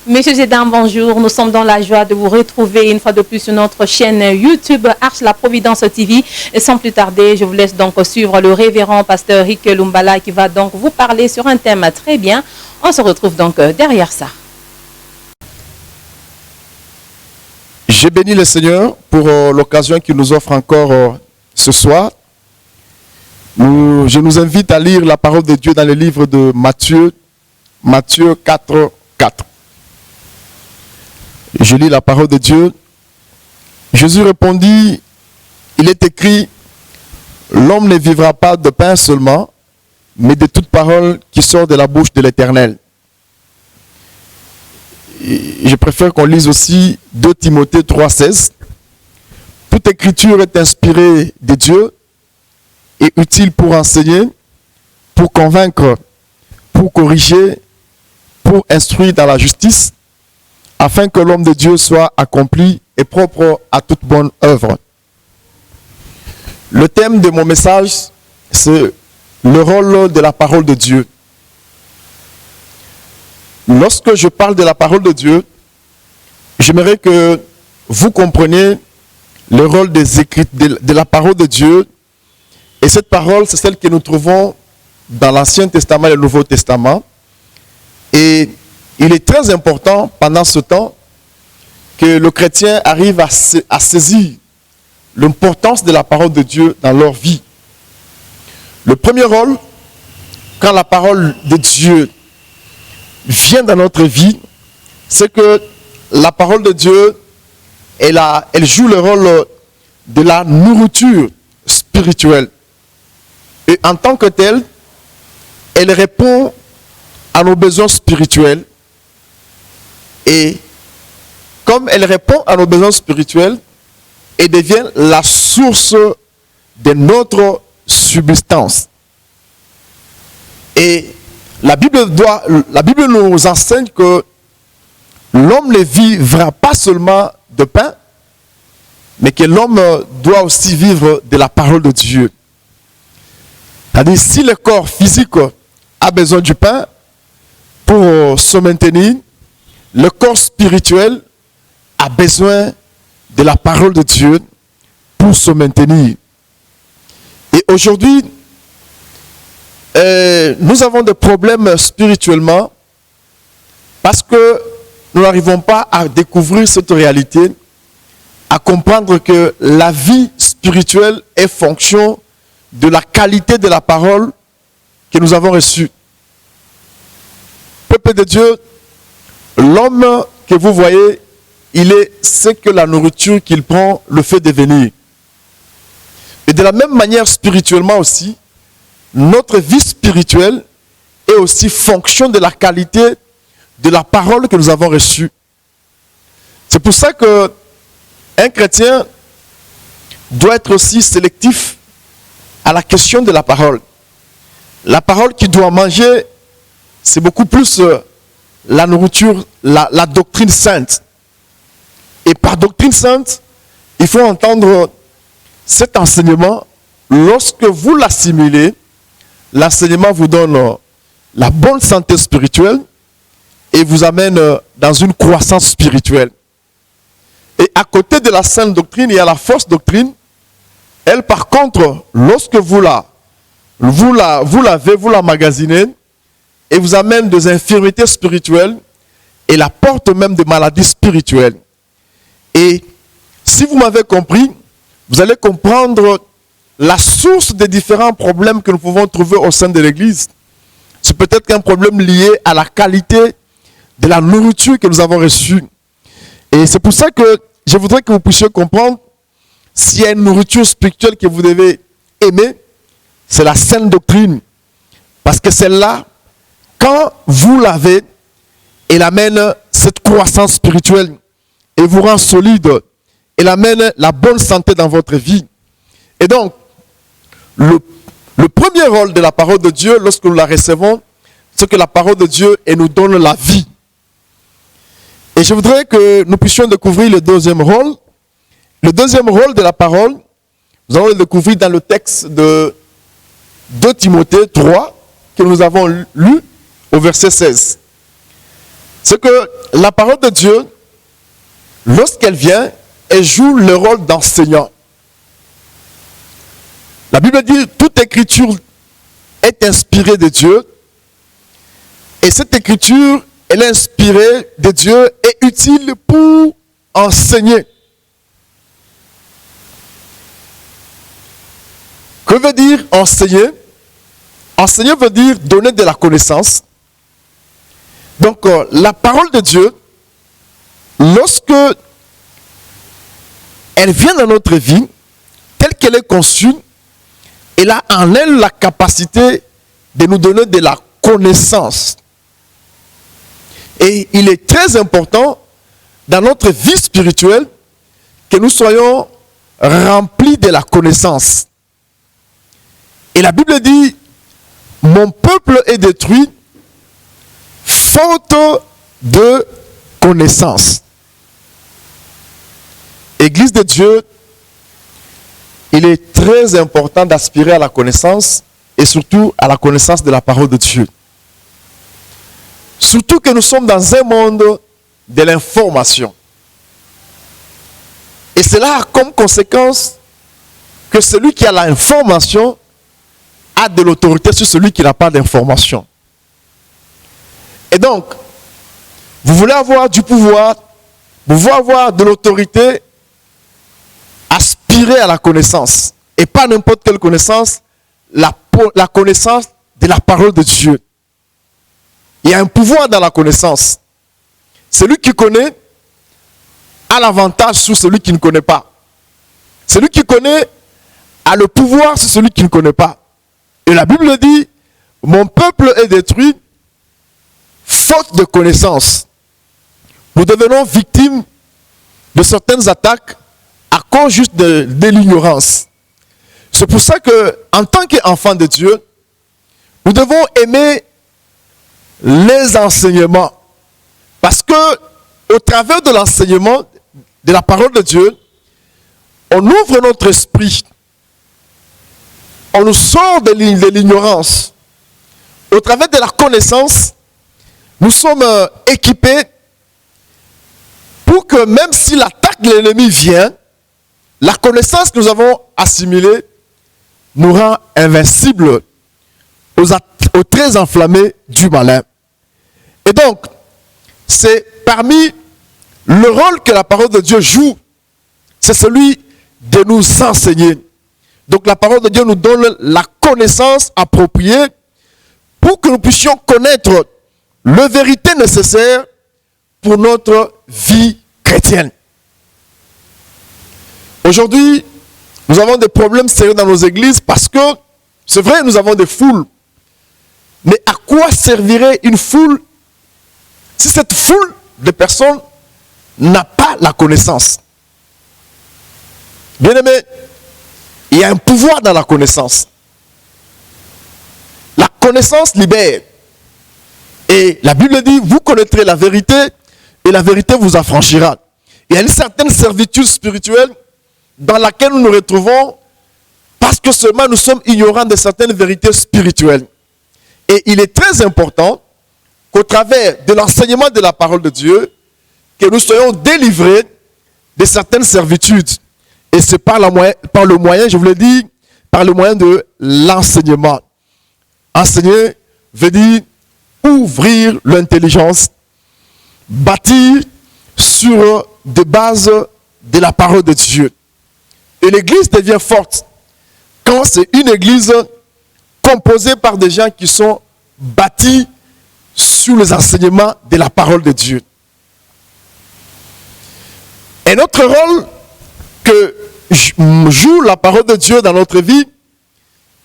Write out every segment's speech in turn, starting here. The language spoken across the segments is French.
Messieurs et dames, bonjour. Nous sommes dans la joie de vous retrouver une fois de plus sur notre chaîne YouTube Arche la Providence TV. Et sans plus tarder, je vous laisse donc suivre le révérend pasteur Rick Lumbala qui va donc vous parler sur un thème très bien. On se retrouve donc derrière ça. Je bénis le Seigneur pour l'occasion qu'il nous offre encore ce soir. Je nous invite à lire la parole de Dieu dans le livre de Matthieu 4, 4. Je lis la parole de Dieu. Jésus répondit, il est écrit, l'homme ne vivra pas de pain seulement, mais de toute parole qui sort de la bouche de l'Éternel. Je préfère qu'on lise aussi 2 Timothée 3, 16. Toute écriture est inspirée de Dieu et utile pour enseigner, pour convaincre, pour corriger, pour instruire dans la justice, afin que l'homme de Dieu soit accompli et propre à toute bonne œuvre. Le thème de mon message, c'est le rôle de la parole de Dieu. Lorsque je parle de la parole de Dieu, j'aimerais que vous compreniez le rôle des écrits de la parole de Dieu. Et cette parole, c'est celle que nous trouvons dans l'Ancien Testament et le Nouveau Testament. Et il est très important pendant ce temps que le chrétien arrive à saisir l'importance de la parole de Dieu dans leur vie. Le premier rôle, quand la parole de Dieu vient dans notre vie, c'est que la parole de Dieu, elle joue le rôle de la nourriture spirituelle. Et en tant que telle, elle répond à nos besoins spirituels. Et comme elle répond à nos besoins spirituels, elle devient la source de notre subsistance. Et la Bible nous enseigne que l'homme ne vivra pas seulement de pain, mais que l'homme doit aussi vivre de la parole de Dieu. C'est-à-dire, si le corps physique a besoin du pain pour se maintenir, le corps spirituel a besoin de la parole de Dieu pour se maintenir. Et aujourd'hui, nous avons des problèmes spirituellement parce que nous n'arrivons pas à découvrir cette réalité, à comprendre que la vie spirituelle est fonction de la qualité de la parole que nous avons reçue. Peuple de Dieu, l'homme que vous voyez, il est ce que la nourriture qu'il prend le fait devenir. Et de la même manière, spirituellement aussi, notre vie spirituelle est aussi fonction de la qualité de la parole que nous avons reçue. C'est pour ça que un chrétien doit être aussi sélectif à la question de la parole. La parole qu'il doit manger, c'est beaucoup plus la nourriture, la doctrine sainte. Et par doctrine sainte, il faut entendre cet enseignement. Lorsque vous l'assimilez, l'enseignement vous donne la bonne santé spirituelle et vous amène dans une croissance spirituelle. Et à côté de la sainte doctrine, il y a la fausse doctrine. Elle, par contre, lorsque vous la magasinez, et vous amène des infirmités spirituelles et la porte même des maladies spirituelles. Et si vous m'avez compris, vous allez comprendre la source des différents problèmes que nous pouvons trouver au sein de l'Église. C'est peut-être un problème lié à la qualité de la nourriture que nous avons reçue. Et c'est pour ça que je voudrais que vous puissiez comprendre s'il y a une nourriture spirituelle que vous devez aimer, c'est la sainte doctrine. Parce que celle-là, quand vous l'avez, elle amène cette croissance spirituelle et vous rend solide. Elle amène la bonne santé dans votre vie. Et donc, le premier rôle de la parole de Dieu, lorsque nous la recevons, c'est que la parole de Dieu elle nous donne la vie. Et je voudrais que nous puissions découvrir le deuxième rôle. Le deuxième rôle de la parole, nous allons le découvrir dans le texte de 2 Timothée 3, que nous avons lu au verset 16. Ce c'est que la parole de Dieu, lorsqu'elle vient, elle joue le rôle d'enseignant. La Bible dit toute écriture est inspirée de Dieu. Et cette écriture, elle est inspirée de Dieu et utile pour enseigner. Que veut dire enseigner? Enseigner veut dire donner de la connaissance. Donc, la parole de Dieu, lorsque elle vient dans notre vie, telle qu'elle est conçue, elle a en elle la capacité de nous donner de la connaissance. Et il est très important dans notre vie spirituelle que nous soyons remplis de la connaissance. Et la Bible dit, mon peuple est détruit faute de connaissance. Église de Dieu, il est très important d'aspirer à la connaissance et surtout à la connaissance de la parole de Dieu. Surtout que nous sommes dans un monde de l'information. Et cela a comme conséquence que celui qui a l'information a de l'autorité sur celui qui n'a pas d'information. Et donc, vous voulez avoir du pouvoir, vous voulez avoir de l'autorité, aspirez à la connaissance. Et pas n'importe quelle connaissance, la connaissance de la parole de Dieu. Il y a un pouvoir dans la connaissance. Celui qui connaît a l'avantage sur celui qui ne connaît pas. Celui qui connaît a le pouvoir sur celui qui ne connaît pas. Et la Bible dit, mon peuple est détruit faute de connaissance. Nous devenons victimes de certaines attaques à cause juste de l'ignorance. C'est pour ça que, en tant qu'enfants de Dieu, nous devons aimer les enseignements. Parce que, au travers de l'enseignement de la parole de Dieu, on ouvre notre esprit. On nous sort de l'ignorance. Au travers de la connaissance, nous sommes équipés pour que même si l'attaque de l'ennemi vient, la connaissance que nous avons assimilée nous rend invincibles aux traits enflammés du malin. Et donc, c'est parmi le rôle que la parole de Dieu joue, c'est celui de nous enseigner. Donc la parole de Dieu nous donne la connaissance appropriée pour que nous puissions connaître la vérité nécessaire pour notre vie chrétienne. Aujourd'hui, nous avons des problèmes sérieux dans nos églises parce que, c'est vrai, nous avons des foules. Mais à quoi servirait une foule si cette foule de personnes n'a pas la connaissance? Bien-aimés, il y a un pouvoir dans la connaissance. La connaissance libère. Et la Bible dit, vous connaîtrez la vérité et la vérité vous affranchira. Il y a une certaine servitude spirituelle dans laquelle nous nous retrouvons parce que seulement nous sommes ignorants de certaines vérités spirituelles. Et il est très important qu'au travers de l'enseignement de la parole de Dieu, que nous soyons délivrés de certaines servitudes. Et c'est par le moyen, je vous l'ai dit, par le moyen de l'enseignement. Enseigner veut dire ouvrir l'intelligence, bâtir sur des bases de la parole de Dieu. Et l'église devient forte quand c'est une église composée par des gens qui sont bâtis sur les enseignements de la parole de Dieu. Un autre rôle que joue la parole de Dieu dans notre vie,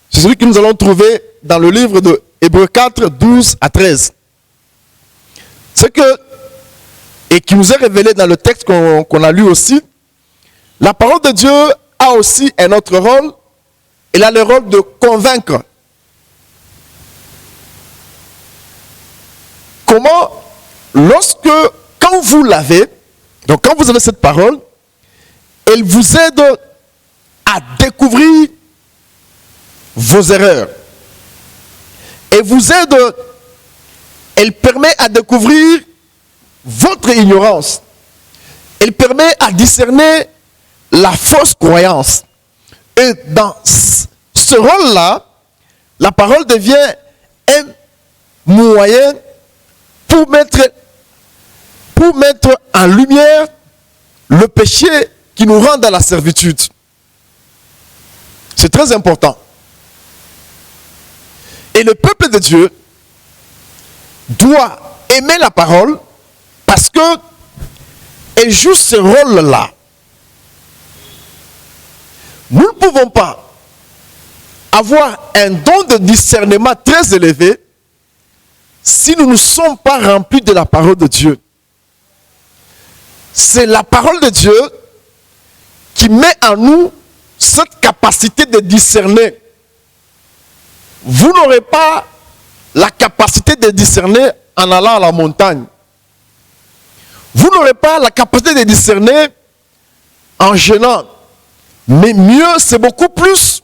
c'est celui que nous allons trouver dans le livre de Hébreux 4, 12 à 13. C'est que, et qui nous est révélé dans le texte qu'on a lu aussi, la parole de Dieu a aussi un autre rôle. Elle a le rôle de convaincre. Comment, quand vous l'avez, donc quand vous avez cette parole, elle vous aide à découvrir vos erreurs. Elle vous aide, elle permet à découvrir votre ignorance. Elle permet à discerner la fausse croyance. Et dans ce rôle-là, la parole devient un moyen pour mettre en lumière le péché qui nous rend dans la servitude. C'est très important. Et le peuple de Dieu doit aimer la parole parce que elle joue ce rôle-là. Nous ne pouvons pas avoir un don de discernement très élevé si nous ne sommes pas remplis de la parole de Dieu. C'est la parole de Dieu qui met en nous cette capacité de discerner. Vous n'aurez pas la capacité de discerner en allant à la montagne. Vous n'aurez pas la capacité de discerner en jeûnant. Mais mieux, c'est beaucoup plus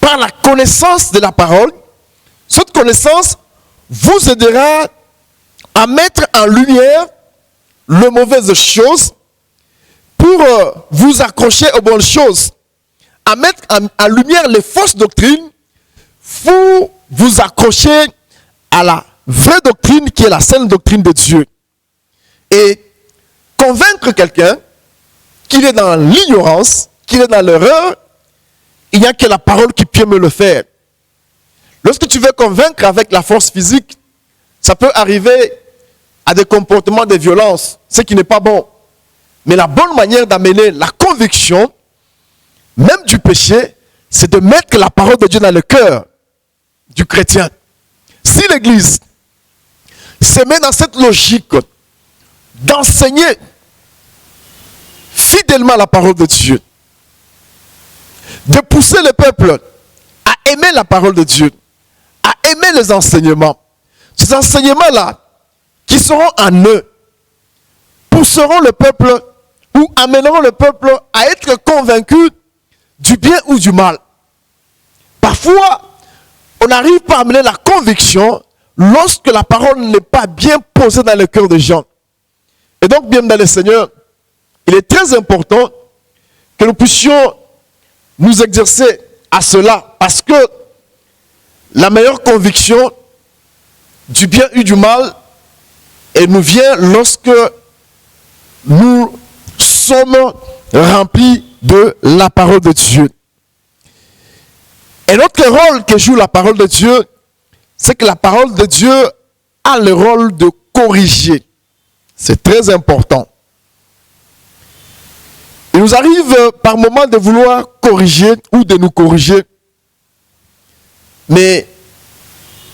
par la connaissance de la parole. Cette connaissance vous aidera à mettre en lumière les mauvaises choses pour vous accrocher aux bonnes choses. À mettre en lumière les fausses doctrines pour vous accrocher à la vraie doctrine qui est la saine doctrine de Dieu. Et convaincre quelqu'un qu'il est dans l'ignorance, qu'il est dans l'erreur, il n'y a que la parole qui peut me le faire. Lorsque tu veux convaincre avec la force physique, ça peut arriver à des comportements de violence, ce qui n'est pas bon. Mais la bonne manière d'amener la conviction, même du péché, c'est de mettre la parole de Dieu dans le cœur du chrétien. Si l'Église se met dans cette logique d'enseigner fidèlement la parole de Dieu, de pousser le peuple à aimer la parole de Dieu, à aimer les enseignements, ces enseignements-là qui seront en eux, pousseront le peuple ou amèneront le peuple à être convaincu du bien ou du mal. Parfois, on n'arrive pas à amener la conviction lorsque la parole n'est pas bien posée dans le cœur des gens. Et donc, bien dans le Seigneur, il est très important que nous puissions nous exercer à cela, parce que la meilleure conviction du bien ou du mal, elle nous vient lorsque nous sommes remplis de la parole de Dieu. Et l'autre rôle que joue la parole de Dieu, c'est que la parole de Dieu a le rôle de corriger. C'est très important. Il nous arrive par moments de vouloir corriger ou de nous corriger. Mais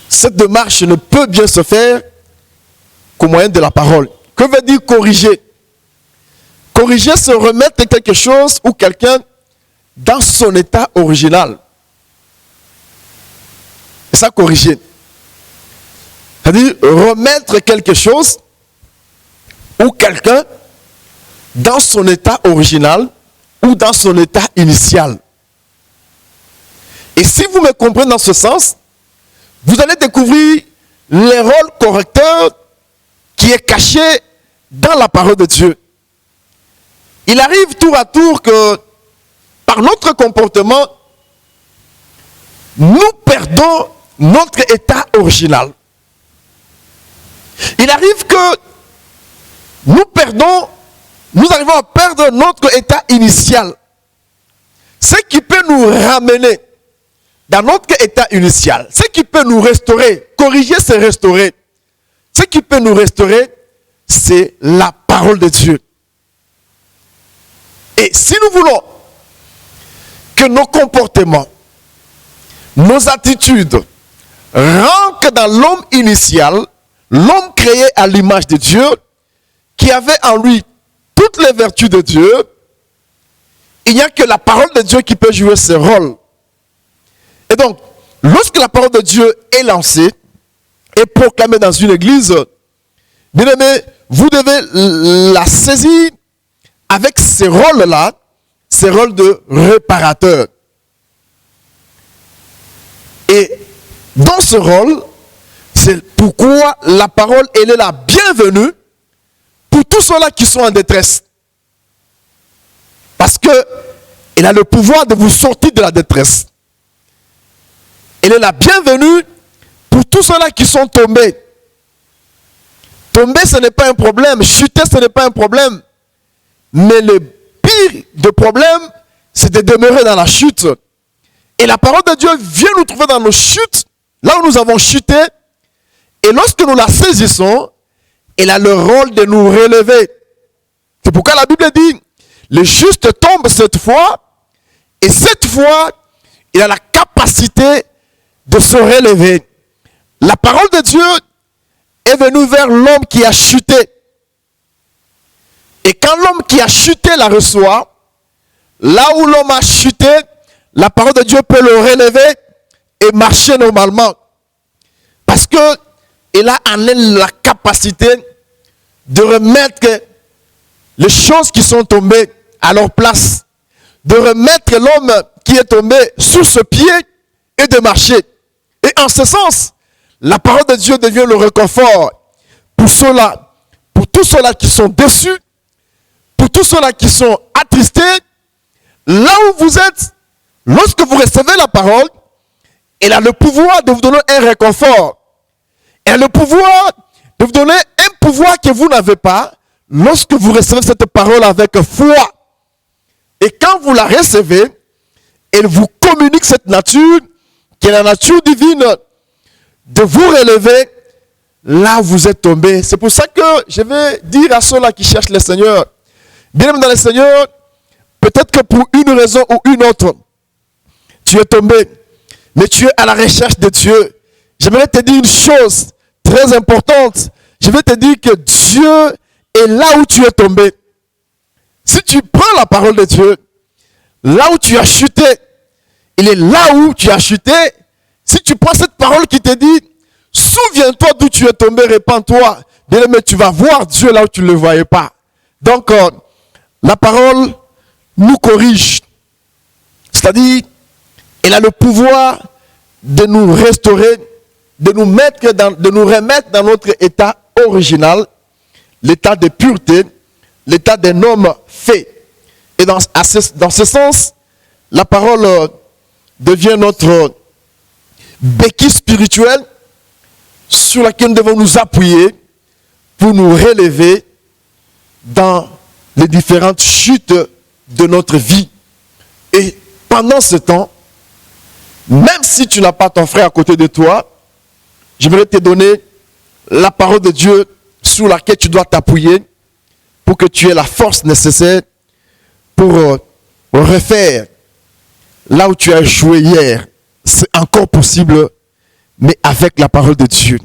cette démarche ne peut bien se faire qu'au moyen de la parole. Que veut dire corriger? Corriger, c'est remettre quelque chose ou quelqu'un dans son état original. C'est ça, corriger. C'est-à-dire remettre quelque chose ou quelqu'un dans son état original ou dans son état initial. Et si vous me comprenez dans ce sens, vous allez découvrir les rôles correcteurs qui est caché dans la parole de Dieu. Il arrive tour à tour que par notre comportement, nous perdons notre état original. Il arrive que nous arrivons à perdre notre état initial. Ce qui peut nous ramener dans notre état initial, ce qui peut nous restaurer, corriger, c'est restaurer. Ce qui peut nous restaurer, c'est la parole de Dieu. Et si nous voulons que nos comportements, nos attitudes rentrent dans l'homme initial, l'homme créé à l'image de Dieu, qui avait en lui toutes les vertus de Dieu, il n'y a que la parole de Dieu qui peut jouer ce rôle. Et donc, lorsque la parole de Dieu est lancée et proclamée dans une église, bien aimé, vous devez la saisir avec ces rôles-là, ces rôles de réparateur. Et dans ce rôle, C'est pourquoi la parole, elle est la bienvenue pour tous ceux-là qui sont en détresse. Parce qu'elle a le pouvoir de vous sortir de la détresse. Elle est la bienvenue pour tous ceux-là qui sont tombés. Tomber, ce n'est pas un problème. Chuter, ce n'est pas un problème. Mais le pire de problème, c'est de demeurer dans la chute. Et la parole de Dieu vient nous trouver dans nos chutes, là où nous avons chuté. Et lorsque nous la saisissons, elle a le rôle de nous relever. C'est pourquoi la Bible dit, le juste tombe cette fois, et cette fois, il a la capacité de se relever. La parole de Dieu est venue vers l'homme qui a chuté. Et quand l'homme qui a chuté la reçoit, là où l'homme a chuté, la parole de Dieu peut le relever et marcher normalement. Parce qu'elle a en elle la capacité de remettre les choses qui sont tombées à leur place. De remettre l'homme qui est tombé sous ce pied et de marcher. Et en ce sens, la parole de Dieu devient le réconfort pour ceux-là, pour tous ceux-là qui sont déçus, pour tous ceux-là qui sont attristés. Là où vous êtes, lorsque vous recevez la parole, elle a le pouvoir de vous donner un réconfort. Elle a le pouvoir de vous donner un pouvoir que vous n'avez pas lorsque vous recevez cette parole avec foi. Et quand vous la recevez, elle vous communique cette nature, qui est la nature divine, de vous relever là où vous êtes tombé. C'est pour ça que je vais dire à ceux-là qui cherchent le Seigneur, bien dans le Seigneur, peut-être que pour une raison ou une autre, tu es tombé, mais tu es à la recherche de Dieu. J'aimerais te dire une chose très importante. Je vais te dire que Dieu est là où tu es tombé. Si tu prends la parole de Dieu, là où tu as chuté, il est là où tu as chuté. Si tu prends cette parole qui te dit, souviens-toi d'où tu es tombé, répands-toi, bien aimé, tu vas voir Dieu là où tu ne le voyais pas. Donc, la parole nous corrige. C'est-à-dire, elle a le pouvoir de nous restaurer, de nous remettre dans notre état original, l'état de pureté, l'état d'un homme fait. Et dans ce sens, la parole devient notre béquille spirituelle sur laquelle nous devons nous appuyer pour nous relever dans les différentes chutes de notre vie. Et pendant ce temps, même si tu n'as pas ton frère à côté de toi, je voudrais te donner la parole de Dieu sur laquelle tu dois t'appuyer pour que tu aies la force nécessaire pour refaire là où tu as échoué hier. C'est encore possible, mais avec la parole de Dieu.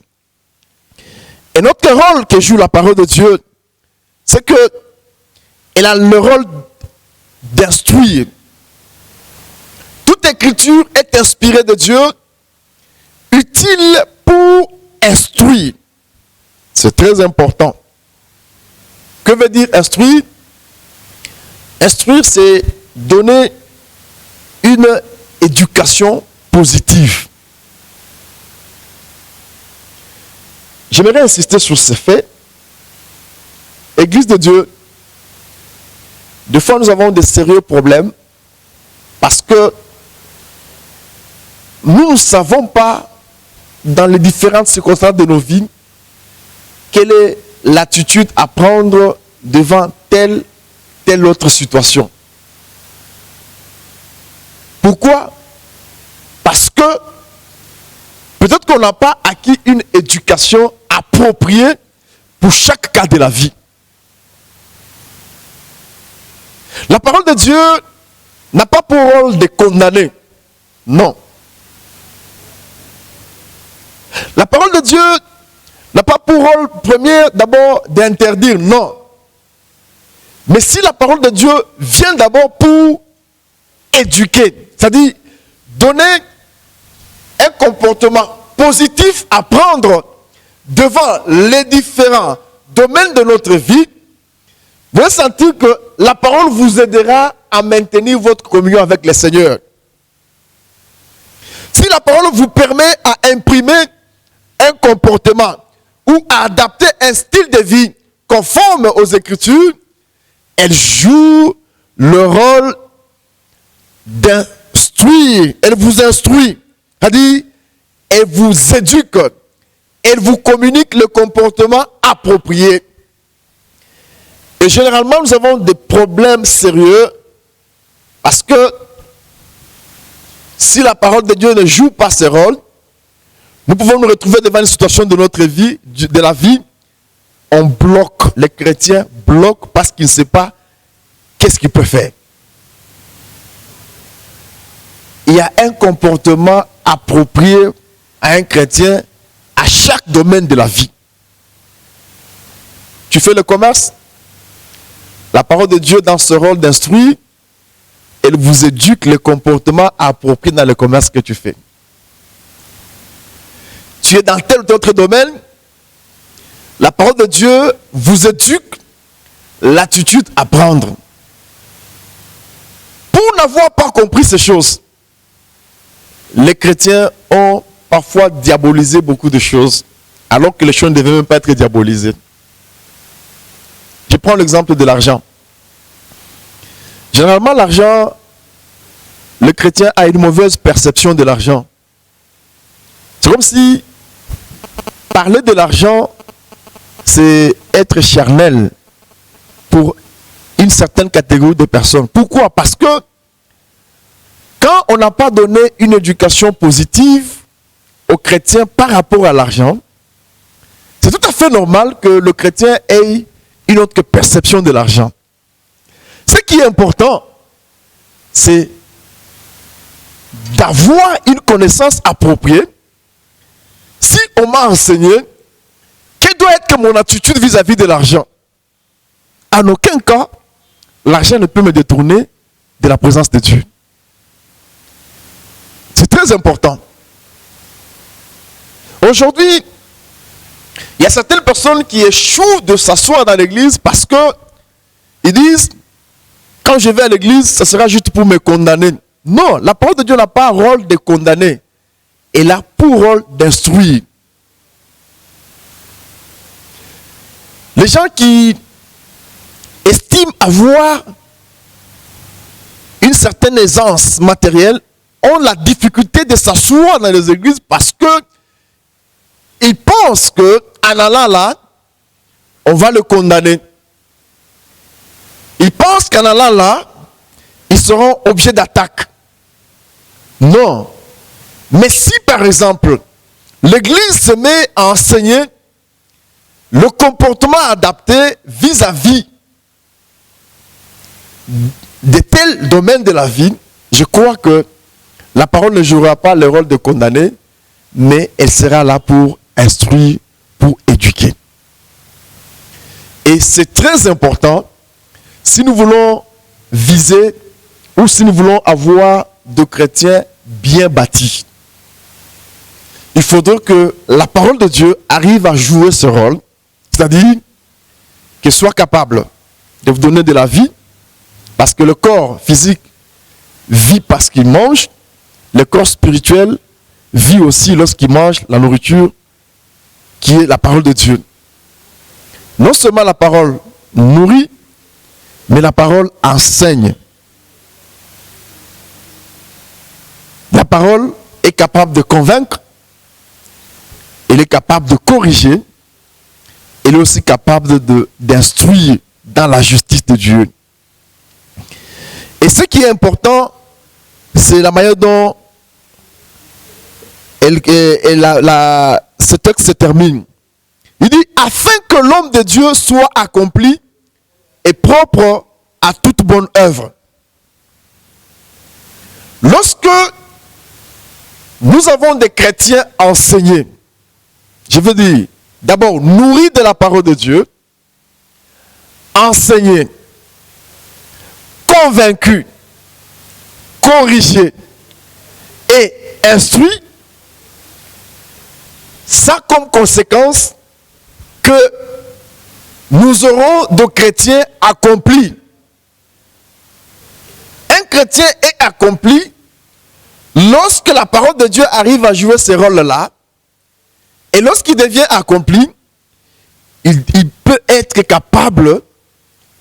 Et notre rôle que joue la parole de Dieu, c'est que elle a le rôle d'instruire. Toute écriture est inspirée de Dieu, utile pour instruire. C'est très important. Que veut dire instruire? Instruire, c'est donner une éducation positive. J'aimerais insister sur ce fait. Église de Dieu, des fois nous avons des sérieux problèmes parce que nous ne savons pas dans les différentes circonstances de nos vies quelle est l'attitude à prendre devant telle autre situation. Pourquoi? Parce que peut-être qu'on n'a pas acquis une éducation appropriée pour chaque cas de la vie. La parole de Dieu n'a pas pour rôle de condamner. Non. La parole de Dieu n'a pas pour rôle premier d'abord d'interdire. Non. Mais si la parole de Dieu vient d'abord pour éduquer, c'est-à-dire donner un comportement positif à prendre devant les différents domaines de notre vie, vous allez sentir que la parole vous aidera à maintenir votre communion avec le Seigneur. Si la parole vous permet à imprimer un comportement ou à adapter un style de vie conforme aux Écritures, elle joue le rôle d'instruire. Elle vous instruit. C'est-à-dire, elle vous éduque. Elle vous communique le comportement approprié. Et généralement, nous avons des problèmes sérieux parce que si la parole de Dieu ne joue pas ce rôle, nous pouvons nous retrouver devant une situation de notre vie, de la vie, on bloque, les chrétiens bloquent parce qu'ils ne savent pas qu'est-ce qu'ils peuvent faire. Il y a un comportement approprié à un chrétien à chaque domaine de la vie. Tu fais le commerce, la parole de Dieu dans ce rôle d'instruire, elle vous éduque le comportement approprié dans le commerce que tu fais. Tu es dans tel ou tel autre domaine, la parole de Dieu vous éduque l'attitude à prendre. Pour n'avoir pas compris ces choses, les chrétiens ont parfois diabolisé beaucoup de choses, alors que les choses ne devaient même pas être diabolisées. Je prends l'exemple de l'argent. Généralement, l'argent, le chrétien a une mauvaise perception de l'argent. C'est comme si parler de l'argent, c'est être charnel pour une certaine catégorie de personnes. Pourquoi? Parce que quand on n'a pas donné une éducation positive aux chrétiens par rapport à l'argent, c'est tout à fait normal que le chrétien ait une autre perception de l'argent. Ce qui est important, c'est d'avoir une connaissance appropriée. Si on m'a enseigné, quelle doit être mon attitude vis-à-vis de l'argent? En aucun cas, l'argent ne peut me détourner de la présence de Dieu. C'est très important. Aujourd'hui, il y a certaines personnes qui échouent de s'asseoir dans l'église parce que ils disent, quand je vais à l'église, ça sera juste pour me condamner. Non, la parole de Dieu n'a pas un rôle de condamner. Elle a pour rôle d'instruire. Les gens qui estiment avoir une certaine aisance matérielle ont la difficulté de s'asseoir dans les églises parce que ils pensent qu'en allant là, on va le condamner. Ils pensent qu'en allant là, ils seront objets d'attaque. Non. Mais si par exemple, l'église se met à enseigner le comportement adapté vis-à-vis de tels domaines de la vie, je crois que la parole ne jouera pas le rôle de condamner, mais elle sera là pour instruire, pour éduquer. Et c'est très important si nous voulons viser ou si nous voulons avoir de chrétiens bien bâtis. Il faudrait que la parole de Dieu arrive à jouer ce rôle, c'est-à-dire qu'elle soit capable de vous donner de la vie, parce que le corps physique vit parce qu'il mange, le corps spirituel vit aussi lorsqu'il mange la nourriture qui est la parole de Dieu. Non seulement la parole nourrit, mais la parole enseigne. La parole est capable de convaincre, elle est capable de corriger, elle est aussi capable d'instruire dans la justice de Dieu. Et ce qui est important, c'est la manière dont ce texte se termine. Il dit, afin que l'homme de Dieu soit accompli et propre à toute bonne œuvre. Lorsque nous avons des chrétiens enseignés, je veux dire, d'abord nourris de la parole de Dieu, enseignés, convaincus, corrigés et instruits, ça comme conséquence que nous aurons de chrétiens accomplis. Un chrétien est accompli lorsque la parole de Dieu arrive à jouer ce rôle-là Et lorsqu'il devient accompli, il peut être capable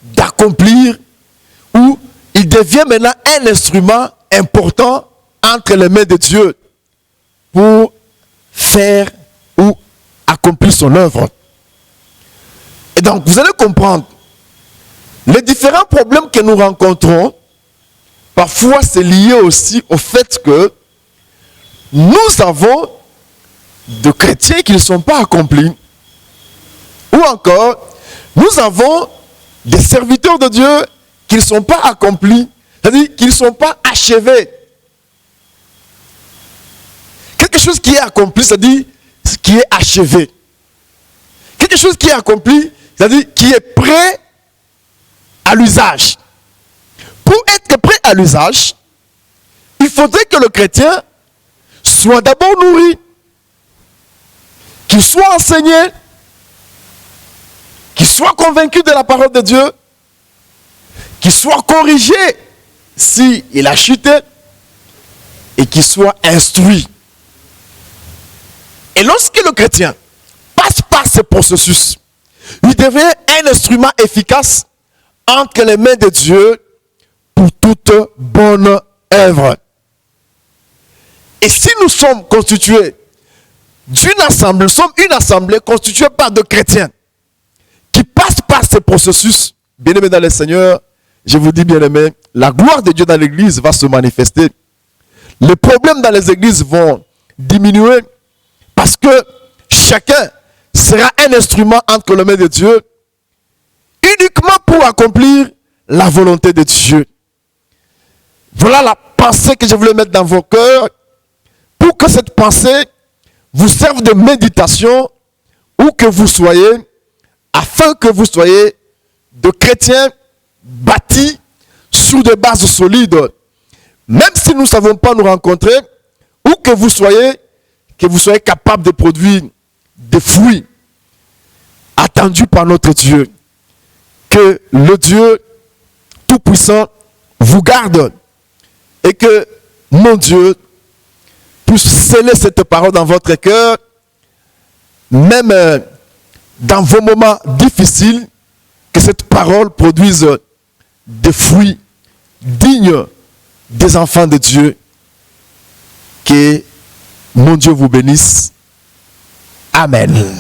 d'accomplir, ou il devient maintenant un instrument important entre les mains de Dieu pour faire ou accomplir son œuvre. Et donc, vous allez comprendre, les différents problèmes que nous rencontrons, parfois c'est lié aussi au fait que nous avons de chrétiens qui ne sont pas accomplis. Ou encore, nous avons des serviteurs de Dieu qui ne sont pas accomplis, c'est-à-dire qu'ils ne sont pas achevés. Quelque chose qui est accompli, c'est-à-dire qui est achevé. Quelque chose qui est accompli, c'est-à-dire qui est prêt à l'usage. Pour être prêt à l'usage, il faudrait que le chrétien soit d'abord nourri, qu'il soit enseigné, qu'il soit convaincu de la parole de Dieu, qu'il soit corrigé s'il a chuté, et qu'il soit instruit. Et lorsque le chrétien passe par ce processus, il devient un instrument efficace entre les mains de Dieu pour toute bonne œuvre. Et si nous sommes constitués d'une assemblée, nous sommes une assemblée constituée par de chrétiens qui passent par ce processus, bien-aimés dans le Seigneur, je vous dis bien-aimés, la gloire de Dieu dans l'église va se manifester. Les problèmes dans les églises vont diminuer parce que chacun sera un instrument entre les mains de Dieu uniquement pour accomplir la volonté de Dieu. Voilà la pensée que je voulais mettre dans vos cœurs pour que cette pensée vous serve de méditation où que vous soyez, afin que vous soyez de chrétiens bâtis sur des bases solides. Même si nous ne savons pas nous rencontrer, où que vous soyez capable de produire des fruits attendus par notre Dieu. Que le Dieu Tout-Puissant vous garde et que mon Dieu puisse sceller cette parole dans votre cœur, même dans vos moments difficiles, que cette parole produise des fruits dignes des enfants de Dieu. Que mon Dieu vous bénisse. Amen.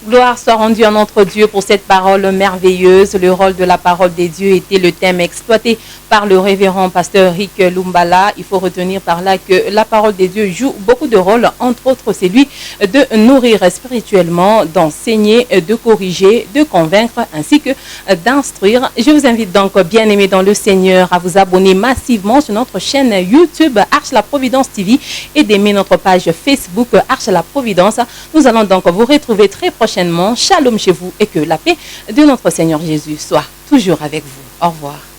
Gloire soit rendue à notre Dieu pour cette parole merveilleuse. Le rôle de la parole des dieux était le thème exploité par le révérend pasteur Rick Lumbala. Il faut retenir par là que la parole des dieux joue beaucoup de rôles, entre autres celui de nourrir spirituellement, d'enseigner, de corriger, de convaincre ainsi que d'instruire. Je vous invite donc, bien aimés dans le Seigneur, à vous abonner massivement sur notre chaîne YouTube Arche la Providence TV et d'aimer notre page Facebook Arche la Providence. Nous allons donc vous retrouver très prochainement. Shalom chez vous et que la paix de notre Seigneur Jésus soit toujours avec vous. Au revoir.